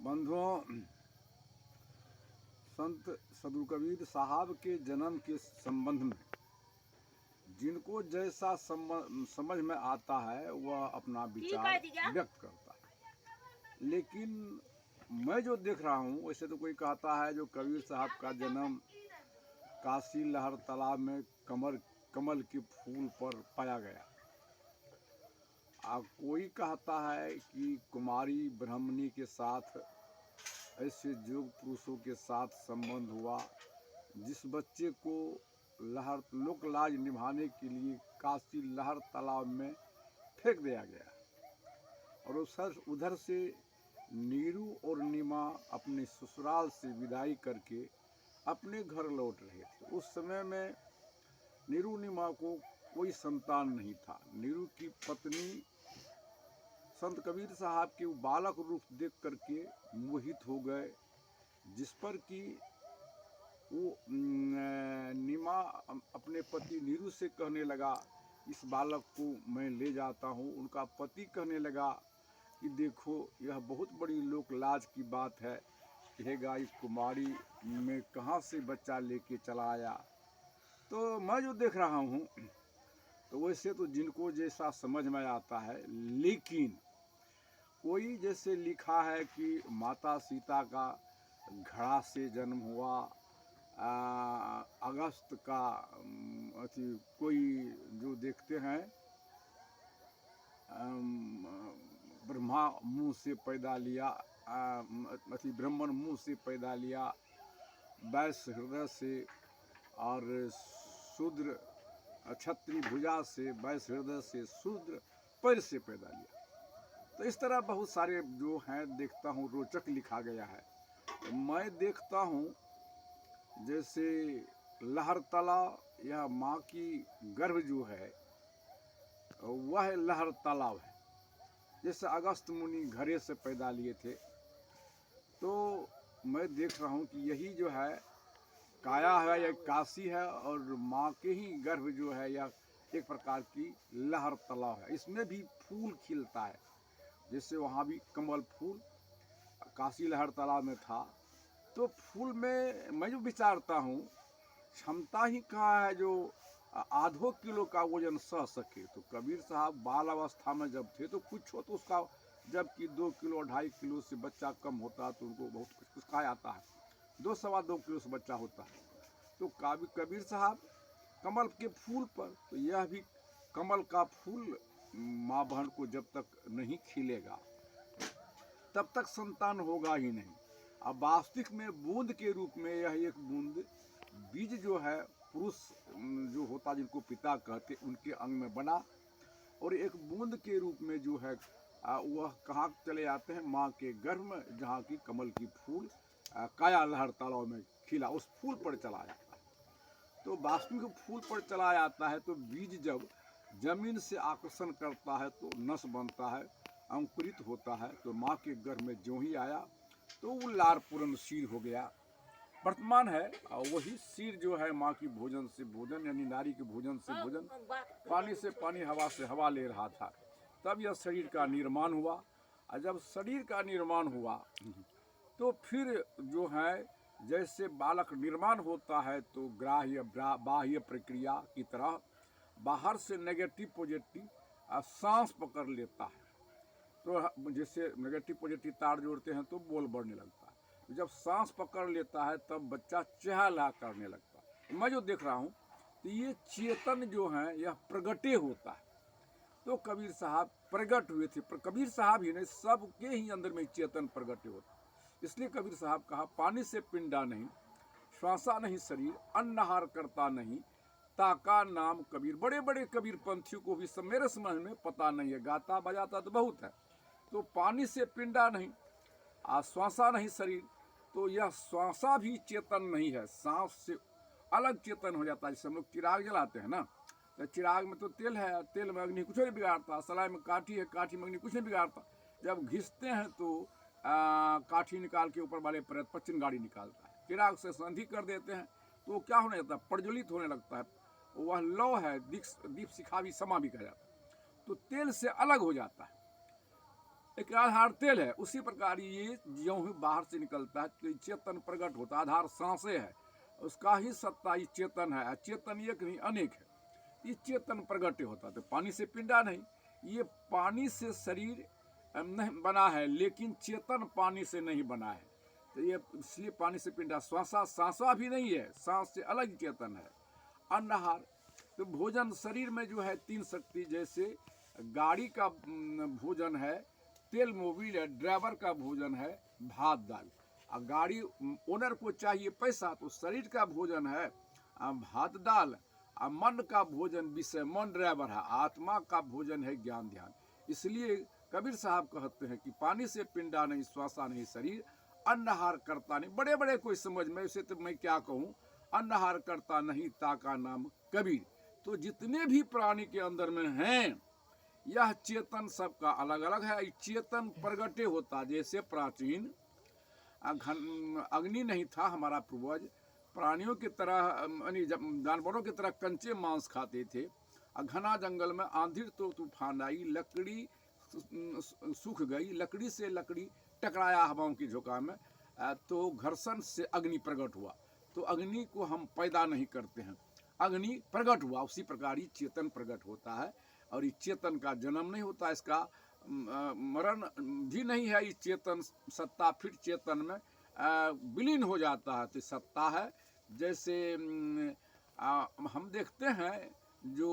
बंधुओं, संत सदगुरु कबीर साहब के जन्म के संबंध में जिनको जैसा समझ में आता है वह अपना विचार व्यक्त करता है। लेकिन मैं जो देख रहा हूँ, वैसे तो कोई कहता है जो कबीर साहब का जन्म काशी लहर तालाब में कमल के फूल पर पाया गया। कोई कहता है कि कुमारी ब्राह्मणी के साथ ऐसे योग पुरुषों के साथ संबंध हुआ जिस बच्चे को लोक लाज निभाने के लिए काशी लहर तालाब में फेंक दिया गया। और उधर से नीरू और नीमा अपने ससुराल से विदाई करके अपने घर लौट रहे थे। उस समय में नीरू नीमा को कोई संतान नहीं था। नीरू की पत्नी संत कबीर साहब के बालक रूप देख करके मोहित हो गए, जिस पर कि वो नीमा अपने पति नीरू से कहने लगा, इस बालक को मैं ले जाता हूँ। उनका पति कहने लगा कि देखो, यह बहुत बड़ी लोक लाज की बात है, कहेगा इस कुमारी में कहाँ से बच्चा लेके चला आया। तो मैं जो देख रहा हूँ, तो वैसे तो जिनको जैसा समझ में आता है, लेकिन कोई जैसे लिखा है कि माता सीता का घड़ा से जन्म हुआ, अगस्त का कोई जो देखते हैं ब्रह्मा मुंह से पैदा लिया, ब्राह्मण मुंह से पैदा लिया, वैश्य हृदय से, और शूद्र क्षत्रिय भुजा से, वैश्य हृदय से, शूद्र पैर से पैदा लिया। तो इस तरह बहुत सारे जो हैं देखता हूँ रोचक लिखा गया है। तो मैं देखता हूँ जैसे लहर तला या माँ की गर्भ जो है वह लहर तालाब है। जैसे अगस्त मुनि घरे से पैदा लिए थे, तो मैं देख रहा हूँ कि यही जो है काया है या काशी है, और माँ के ही गर्भ जो है या एक प्रकार की लहर तालाब है। इसमें भी फूल खिलता है, जैसे वहाँ भी कमल फूल काशी लहर तालाब में था। तो फूल में मैं जो विचारता हूँ, क्षमता ही कहाँ है जो आधो किलो का वजन सह सके। तो कबीर साहब बाल अवस्था में जब थे तो कुछ हो तो उसका, जबकि 2 किलो 2.5 किलो से बच्चा कम होता तो उनको बहुत कुछ कहा आता है, 2-2.25 किलो से बच्चा होता है। तो कबीर साहब कमल के फूल पर, तो यह भी कमल का फूल माँ बहन को जब तक नहीं खिलेगा तब तक संतान होगा ही नहीं। अब वास्तविक में बूंद के रूप में यह एक बूंद बीज जो है पुरुष जो होता जिनको पिता कहते उनके अंग में बना, और एक बूंद के रूप में जो है वह कहाँ चले जाते हैं, माँ के गर्भ में, जहाँ की कमल की फूल काया लहर तालाब में खिला, उस फूल पर चला जाता है। तो वास्तविक फूल पर चला जाता है तो बीज जब जमीन से आकर्षण करता है तो नस बनता है, अंकुरित होता है। तो माँ के गर्भ में जो ही आया तो वो लार पूर्ण शीर हो गया, वर्तमान है। और वही शीर जो है माँ की भोजन से भोजन, यानी नारी के भोजन से भोजन, पानी से पानी, हवा से हवा ले रहा था। तब यह शरीर का निर्माण हुआ। और जब शरीर का निर्माण हुआ तो फिर जो है जैसे बालक निर्माण होता है तो ग्राह्य बाह्य प्रक्रिया की तरह बाहर से नेगेटिव पॉजिटिव सांस पकड़ लेता है। तो जैसे नेगेटिव पॉजिटिव तार जोड़ते हैं तो बोल बढ़ने लगता है। जब सांस पकड़ लेता है तब बच्चा चहला करने लगता है। मैं जो देख रहा हूँ तो ये चेतन जो है यह प्रगटे होता है। तो कबीर साहब प्रगट हुए थे, पर कबीर साहब ही नहीं, सबके ही अंदर में चेतन प्रगटे होता है। इसलिए कबीर साहब कहा, पानी से पिंडा नहीं, श्वासा नहीं शरीर, अन्नहार करता नहीं, ताका नाम कबीर। बड़े बड़े कबीर पंथियों को भी सब मेरे समझ में पता नहीं है, गाता बजाता तो बहुत है। तो पानी से पिंडा नहीं, श्वासा नहीं शरीर, तो यह श्वासा भी चेतन नहीं है, सांस से अलग चेतन हो जाता है। जैसे हम लोग चिराग जलाते हैं ना, तो चिराग में तो तेल है, तेल में अग्नि कुछ नहीं बिगाड़ता, सलाई में काठी है, काठी में अग्नि कुछ नहीं बिगाड़ता। जब घिसते हैं तो काठी निकाल के ऊपर वाले परत पर चिंगारी निकालता है। चिराग से संधि कर देते हैं तो क्या होने लगता है, प्रज्वलित होने लगता है। वह लौ है, दीप शिखा भी समा भी कहा जाता है। तो तेल से अलग हो जाता है। एक आधार तेल है। उसी प्रकार ये ज्यों ही बाहर से निकलता है तो चेतन प्रकट होता है। आधार सांसें है, उसका ही सत्ता ये चेतन है। चेतन एक नहीं अनेक है, ये चेतन प्रकट होता है। तो पानी से पिंडा नहीं, ये पानी से शरीर नहीं बना है, लेकिन चेतन पानी से नहीं बना है। तो ये इसलिए पानी से पिंडा। श्वासा सांसा भी नहीं है, सांस से अलग चेतन है। अन्न आहार, तो भोजन शरीर में जो है तीन शक्ति, जैसे गाड़ी का भोजन है तेल मोबिल है, ड्राइवर का भोजन है भात दाल। और गाड़ी ओनर को चाहिए पैसा, तो शरीर का भोजन है भात दाल। और मन का भोजन विषय मन ड्राइवर है, आत्मा का भोजन है ज्ञान ध्यान। इसलिए कबीर साहब कहते हैं कि पानी से पिंडा नहीं, श्वासा नहीं शरीर, अन्नहार करता नहीं। बड़े बड़े कोई समझ में, उसे तो मैं क्या कहूँ, अन्नहार करता नहीं ताका नाम कबीर। तो जितने भी प्राणी के अंदर में हैं, यह चेतन सबका अलग अलग है। चेतन प्रगटे होता, जैसे प्राचीन अग्नि नहीं था, हमारा पूर्वज प्राणियों की तरह जानवरों की तरह कंचे मांस खाते थे। घना जंगल में आंधी तो तूफान आई, लकड़ी सूख गई, लकड़ी से लकड़ी टकराया हवाओं की झोंका में, तो घर्षण से अग्नि प्रकट हुआ। तो अग्नि को हम पैदा नहीं करते हैं, अग्नि प्रकट हुआ। उसी प्रकार ही चेतन प्रकट होता है। और इस चेतन का जन्म नहीं होता, इसका मरण भी नहीं है। इस चेतन सत्ता फिर चेतन में विलीन हो जाता है। तो सत्ता है, जैसे हम देखते हैं जो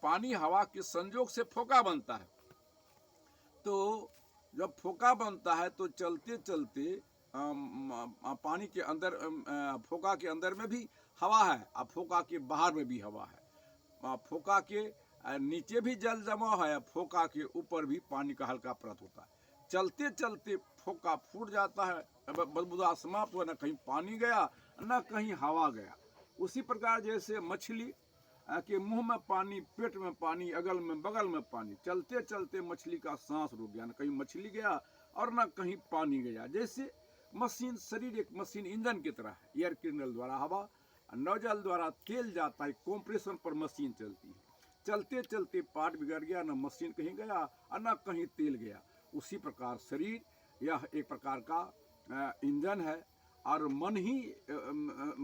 पानी हवा के संयोग से फोका बनता है। तो जब फोका बनता है तो चलते चलते पानी के अंदर फोका के अंदर में भी हवा है, और फोका के बाहर में भी हवा है। फोका के नीचे भी जल जमा है, फोका के ऊपर भी पानी का हल्का परत होता है। चलते चलते फोका फूट जाता है, बदबूदा समाप्त हुआ, न कहीं पानी गया न कहीं हवा गया। उसी प्रकार जैसे मछली के मुंह में पानी, पेट में पानी, अगल में बगल में पानी, चलते चलते मछली का सांस रुक गया, न कहीं मछली गया और न कहीं पानी गया। जैसे मशीन, शरीर एक मशीन इंजन की तरह है। एयर किंडल द्वारा हवा, नोजल द्वारा तेल जाता है, कंप्रेशन पर मशीन चलती है। चलते चलते पार्ट बिगड़ गया, न मशीन कहीं गया और न कहीं तेल गया। उसी प्रकार शरीर यह एक प्रकार का इंजन है। और मन ही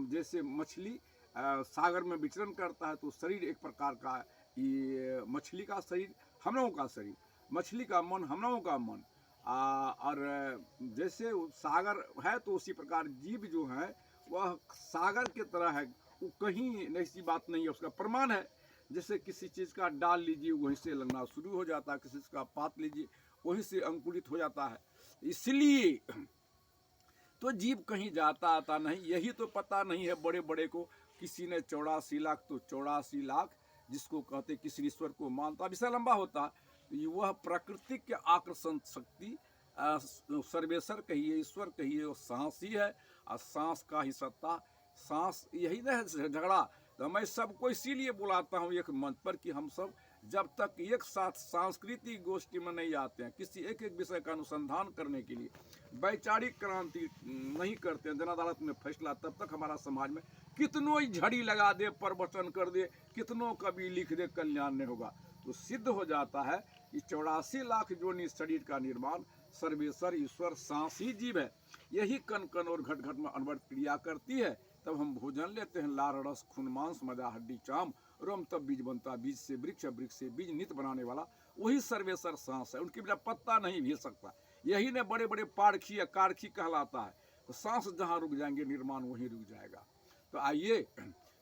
जैसे मछली सागर में विचरण करता है, तो शरीर एक प्रकार का, ये मछली का शरीर हम लोगों का शरीर, मछली का मन हम लोगों का मन। और जैसे सागर है तो उसी प्रकार जीव जो है वह सागर की तरह है। वो कहीं ऐसी बात नहीं है, उसका प्रमाण है। जैसे किसी चीज़ का डाल लीजिए वहीं से लगना शुरू हो जाता है, किसी का पात लीजिए वहीं से अंकुरित हो जाता है। इसलिए तो जीव कहीं जाता आता नहीं, यही तो पता नहीं है बड़े बड़े को। किसी ने 84 लाख, तो 84 लाख जिसको कहते किसी ईश्वर को मानता, विषय लंबा होता। तो वह प्रकृति के आकर्षण शक्ति, सर्वेश्वर कहिए, ईश्वर कहिए, वो सांस ही है। और सांस का ही सत्ता, सांस यही न है झगड़ा। तो मैं सबको इसीलिए बुलाता हूँ एक मंच पर कि हम सब जब तक एक साथ सांस्कृतिक गोष्ठी में नहीं आते हैं, किसी एक एक विषय का अनुसंधान करने के लिए वैचारिक क्रांति नहीं करते हैं, जन अदालत में फैसला, तब तक हमारा समाज में कितनों ही झड़ी लगा दे, प्रवचन कर दे, कितनों कभी लिख दे, कल्याण नहीं होगा। तो सिद्ध हो जाता है कि 84 लाख जोनी शरीर का निर्माण सर्वेश्वर ईश्वर सांस ही जीव है। यही कण कण और घट घट में अनवरत क्रिया करती है। तब हम भोजन लेते हैं, लार रस खून मांस मजा हड्डी चाम रोम, तब बीज बनता, बीज से वृक्ष, वृक्ष से बीज, नित बनाने वाला वही सर्वेश्वर सांस है। उनके बिना पत्ता नहीं हिल सकता। यही ने बड़े बड़े पारखी या कारखी कहलाता है। तो सांस जहाँ रुक जाएंगे, निर्माण वहीं रुक जाएगा। तो आइए,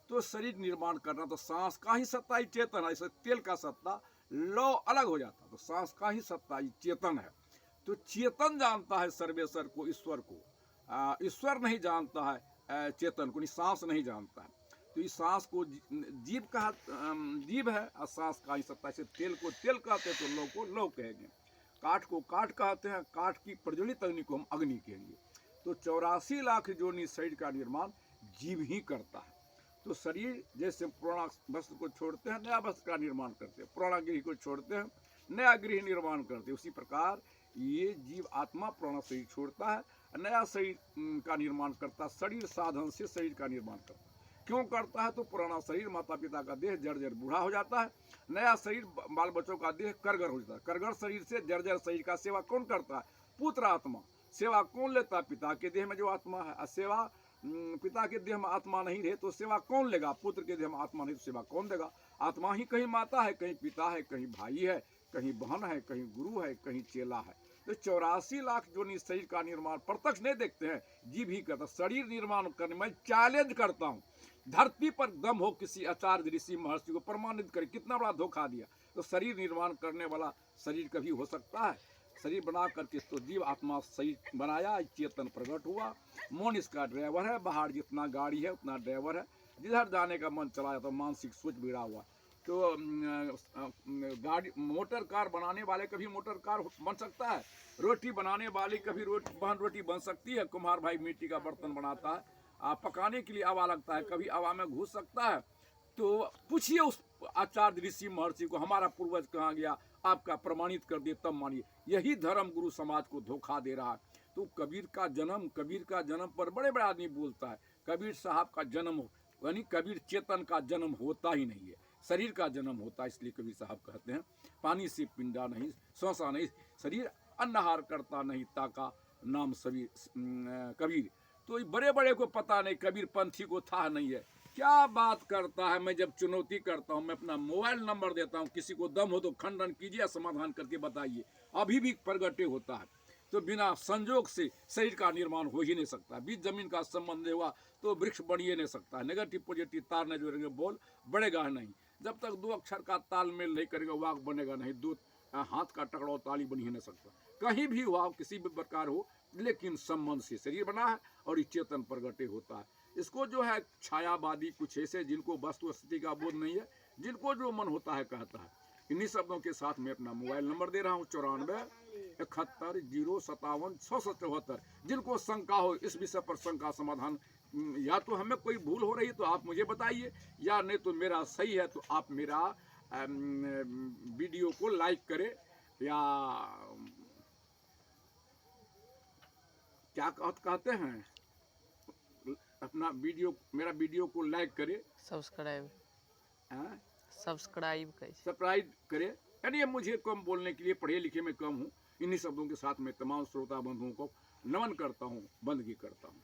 तो शरीर निर्माण करना तो सांस का ही सत्ता ही चेतन है। ऐसे तेल का सत्ता लौ अलग हो जाता, तो सांस का ही सत्ता ही चेतन है। तो चेतन जानता है सर्वेश्वर को, ईश्वर को। ईश्वर नहीं जानता है चेतन को, सांस नहीं जानता है। तो इस सांस को जीव का जीव है, और सांस का ही सत्ता। से तेल को तेल कहते हैं तो लौ को लौ कहेंगे, काठ को काठ कहते हैं, काठ की प्रज्वलित अग्नि को हम अग्नि कहेंगे। तो 84 लाख जोनी शरीर का निर्माण जीव ही करता है। तो शरीर जैसे पुराना वस्त्र को छोड़ते हैं, नया वस्त्र का निर्माण करते हैं, पुराना गृह को छोड़ते हैं, नया गृह निर्माण करते हैं। उसी प्रकार ये जीव आत्मा पुराना शरीर छोड़ता है, नया शरीर का निर्माण करता है। शरीर साधन से शरीर का निर्माण करता है। क्यों करता है? तो पुराना शरीर माता पिता का देह जर्जर बूढ़ा हो जाता है, नया शरीर बाल बच्चों का देह करगर हो जाता है। करगर शरीर से जर्जर शरीर का सेवा कौन करता है? पुत्र आत्मा। सेवा कौन लेता है? पिता के देह में जो आत्मा है। सेवा पिता के देह में आत्मा नहीं रहे तो सेवा कौन लेगा? पुत्र के देह में आत्मा नहीं तो सेवा कौन देगा? आत्मा ही कहीं माता है, कहीं पिता है, कहीं भाई है, कहीं बहन है, कहीं गुरु है, कहीं चेला है। तो 84 लाख जो शरीर का निर्माण प्रत्यक्ष नहीं देखते हैं, जीव ही करता। शरीर निर्माण करने में चैलेंज करता हूँ, धरती पर दम हो किसी आचार्य ऋषि महर्षि को प्रमाणित करे, कितना बड़ा धोखा दिया। तो शरीर निर्माण करने वाला शरीर कभी हो सकता है? शरीर बना करके तो जीव आत्मा शरीर बनाया, चेतन प्रकट हुआ। मन इसका ड्राइवर है, बाहर जितना गाड़ी है उतना ड्राइवर है, जिधर जाने का मन चला जाता, मानसिक सोच बिगड़ा हुआ। तो गाड़ी मोटर कार बनाने वाले कभी मोटर कार बन सकता है? रोटी बनाने वाले कभी रोटी बन सकती है? कुम्हार भाई मिट्टी का बर्तन बनाता है, पकाने के लिए हवा लगता है, कभी हवा में घुस सकता है? तो पूछिए उस आचार्य ऋषि महर्षि को, हमारा पूर्वज कहाँ गया, आपका प्रमाणित कर दिए तब मानिए। यही धर्म गुरु समाज को धोखा दे रहा है। तो कबीर का जन्म पर बड़े बड़े आदमी बोलता है, कबीर साहब का जन्म यानी कबीर चेतन का जन्म होता ही नहीं है, शरीर का जन्म होता है। इसलिए कबीर साहब कहते हैं, पानी से पिंडा नहीं, शौसा नहीं, शरीर अन्नहार करता नहीं, ताका नाम कबीर। तो बड़े बड़े को पता नहीं, कबीर पंथी को था नहीं है। क्या बात करता है? मैं जब चुनौती करता हूं, मैं अपना मोबाइल नंबर देता हूं, किसी को दम हो तो खंडन कीजिए, समाधान करके बताइए। अभी भी प्रगटे होता है। तो बिना संजोग से शरीर का निर्माण हो ही नहीं सकता। बीच जमीन का संबंध हुआ तो वृक्ष बन ही नहीं सकता। नेगेटिव पॉजिटिव तार नहीं जोड़ेंगे बोल बढ़ेगा नहीं। जब तक दो अक्षर का तालमेल नहीं करेंगे वाक बनेगा नहीं। दो हाथ का टकराव ताली बन ही नहीं सकता। कहीं भी हुआ किसी भी प्रकार हो, लेकिन संबंध से शरीर बना है और ये चेतन प्रगटे होता है। इसको जो है छायावादी कुछ ऐसे जिनको वस्तु स्थिति का बोध नहीं है, जिनको जो मन होता है कहता है। इन्हीं शब्दों के साथ मैं अपना मोबाइल नंबर दे रहा हूँ 94 71 57 674। जिनको शंका हो इस विषय पर शंका समाधान, या तो हमें कोई भूल हो रही है तो आप मुझे बताइए, या नहीं तो मेरा सही है तो आप मेरा वीडियो को लाइक करें, या क्या कहते हैं, अपना वीडियो मेरा वीडियो को लाइक करे, सब्सक्राइब करे। यानी मुझे कम बोलने के लिए, पढ़े लिखे में कम हूँ। इन्हीं शब्दों के साथ मैं तमाम श्रोता बंधुओं को नमन करता हूँ, बंदगी करता हूँ।